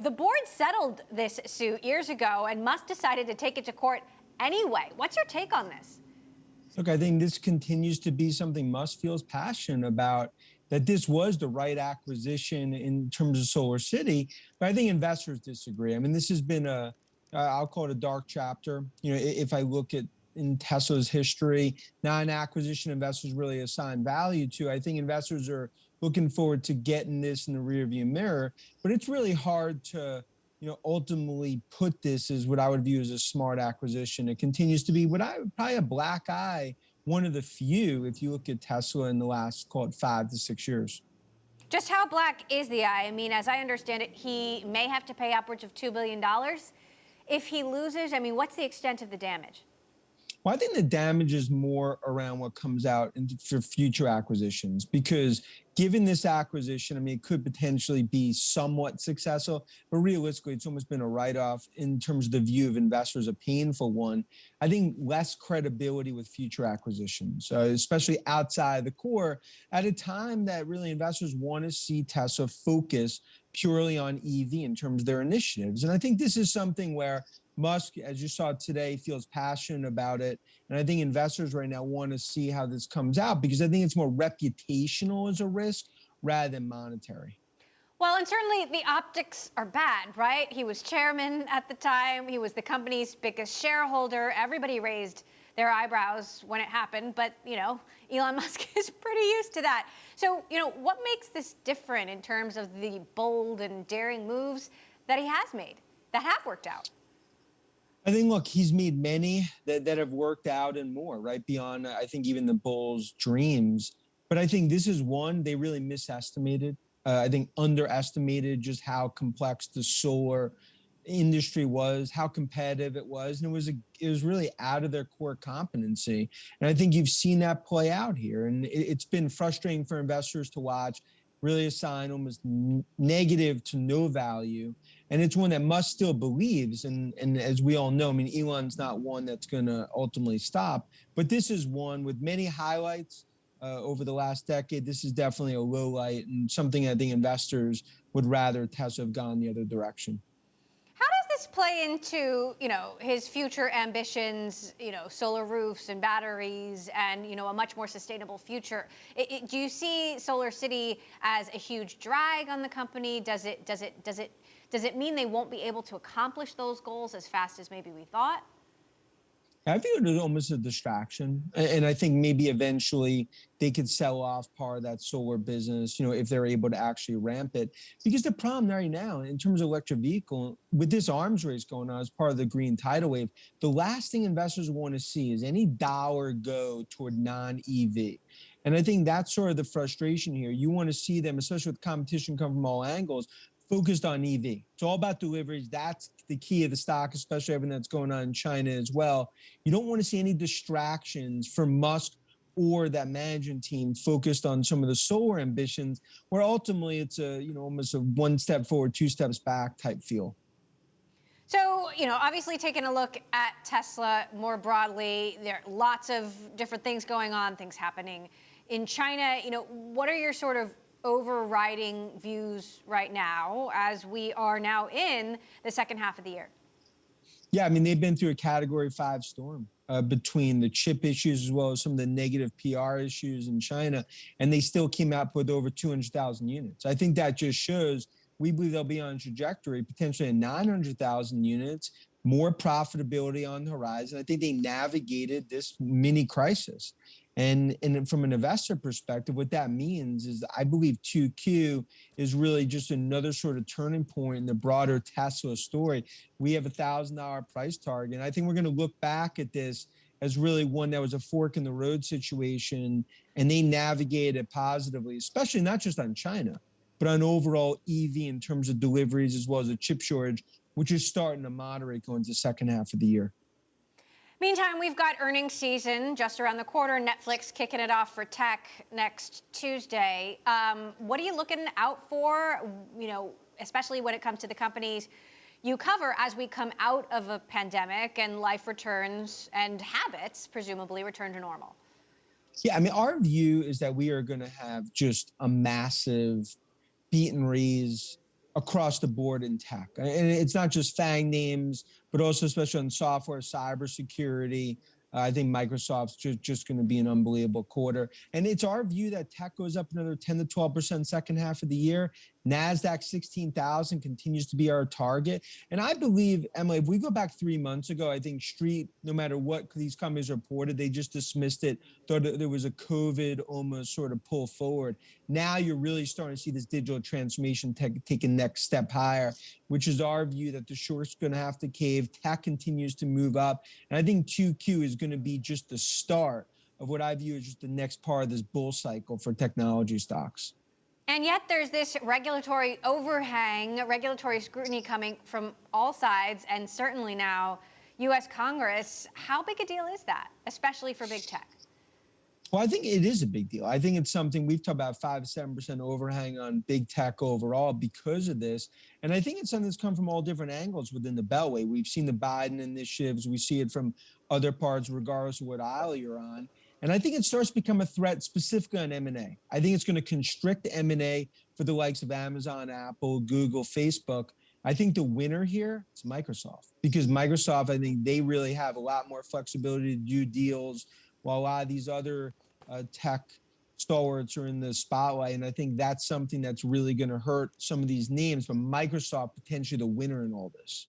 the board settled this suit years ago, and Musk decided to take it to court anyway. What's your take on this? Look, I think this continues to be something Musk feels passionate about, that this was the right acquisition in terms of SolarCity, but I think investors disagree. I mean, this has been I'll call it a dark chapter. You know, if I look at in Tesla's history, not an acquisition investors really assign value to. I think investors are looking forward to getting this in the rearview mirror, but it's really hard to, ultimately put this as what I would view as a smart acquisition. It continues to be what I would probably a black eye, one of the few, if you look at Tesla in the last, call it 5 to 6 years. Just how black is the eye? I mean, as I understand it, he may have to pay upwards of $2 billion. If he loses, I mean, what's the extent of the damage? Well, I think the damage is more around what comes out for future acquisitions, because given this acquisition, I mean, it could potentially be somewhat successful, but realistically, it's almost been a write-off in terms of the view of investors, a painful one. I think less credibility with future acquisitions, especially outside the core, at a time that really investors want to see Tesla focus purely on EV in terms of their initiatives. And I think this is something where Musk, as you saw today, feels passionate about it. And I think investors right now want to see how this comes out, because I think it's more reputational as a risk rather than monetary. Well, and certainly the optics are bad, right? He was chairman at the time. He was the company's biggest shareholder. Everybody raised their eyebrows when it happened. But, Elon Musk is pretty used to that. So, what makes this different in terms of the bold and daring moves that he has made that have worked out? I think, look, he's made many that have worked out and more, right? Beyond, I think, even the Bulls' dreams. But I think this is one they really misestimated. I think underestimated just how complex the solar industry was, how competitive it was. And it was really out of their core competency. And I think you've seen that play out here. And it's been frustrating for investors to watch, really assign almost negative to no value. And it's one that Musk still believes. And as we all know, I mean, Elon's not one that's going to ultimately stop. But this is one with many highlights over the last decade. This is definitely a low light, and something I think investors would rather Tesla have gone the other direction. How does this play into, his future ambitions, solar roofs and batteries and, a much more sustainable future? Do you see SolarCity as a huge drag on the company? Does it mean they won't be able to accomplish those goals as fast as maybe we thought? I feel it is almost a distraction. And I think maybe eventually they could sell off part of that solar business, if they're able to actually ramp it. Because the problem right now, in terms of electric vehicle, with this arms race going on as part of the green tidal wave, the last thing investors want to see is any dollar go toward non-EV. And I think that's sort of the frustration here. You want to see them, especially with competition come from all angles, focused on EV. It's all about deliveries. That's the key of the stock, especially everything that's going on in China as well. You don't want to see any distractions from Musk or that management team focused on some of the solar ambitions, where ultimately it's almost a one step forward, two steps back type feel. So, obviously taking a look at Tesla more broadly, there are lots of different things going on, things happening in China. What are your sort of overriding views right now as we are now in the second half of the year? Yeah, I mean, they've been through a Category 5 storm between the chip issues as well as some of the negative PR issues in China, and they still came out with over 200,000 units. I think that just shows we believe they'll be on a trajectory, potentially 900,000 units, more profitability on the horizon. I think they navigated this mini crisis. And from an investor perspective, what that means is I believe 2Q is really just another sort of turning point in the broader Tesla story. We have $1,000 price target. And I think we're going to look back at this as really one that was a fork in the road situation, and they navigated it positively, especially not just on China, but on overall EV in terms of deliveries as well as a chip shortage, which is starting to moderate going into the second half of the year. Meantime, we've got earnings season just around the corner. Netflix kicking it off for tech next Tuesday. What are you looking out for, especially when it comes to the companies you cover as we come out of a pandemic and life returns and habits presumably return to normal? Yeah, I mean, our view is that we are going to have just a massive beat and raise across the board in tech. And it's not just FANG names, but also especially on software, cybersecurity. I think Microsoft's just going to be an unbelievable quarter. And it's our view that tech goes up another 10 to 12% second half of the year. NASDAQ 16,000 continues to be our target. And I believe, Emily, if we go back 3 months ago, I think Street, no matter what these companies reported, they just dismissed it, thought there was a COVID almost sort of pull forward. Now you're really starting to see this digital transformation take a next step higher, which is our view that the short's going to have to cave. Tech continues to move up. And I think 2Q is going to be just the start of what I view as just the next part of this bull cycle for technology stocks. And yet there's this regulatory overhang, regulatory scrutiny coming from all sides, and certainly now U.S. Congress. How big a deal is that, especially for big tech? Well, I think it is a big deal. I think it's something we've talked about 5 to 7% overhang on big tech overall because of this. And I think it's something that's come from all different angles within the Beltway. We've seen the Biden initiatives. We see it from other parts, regardless of what aisle you're on. And I think it starts to become a threat specifically on M&A. I think it's going to constrict M&A for the likes of Amazon, Apple, Google, Facebook. I think the winner here is Microsoft, because Microsoft, I think they really have a lot more flexibility to do deals while a lot of these other tech stalwarts are in the spotlight. And I think that's something that's really going to hurt some of these names, but Microsoft potentially the winner in all this.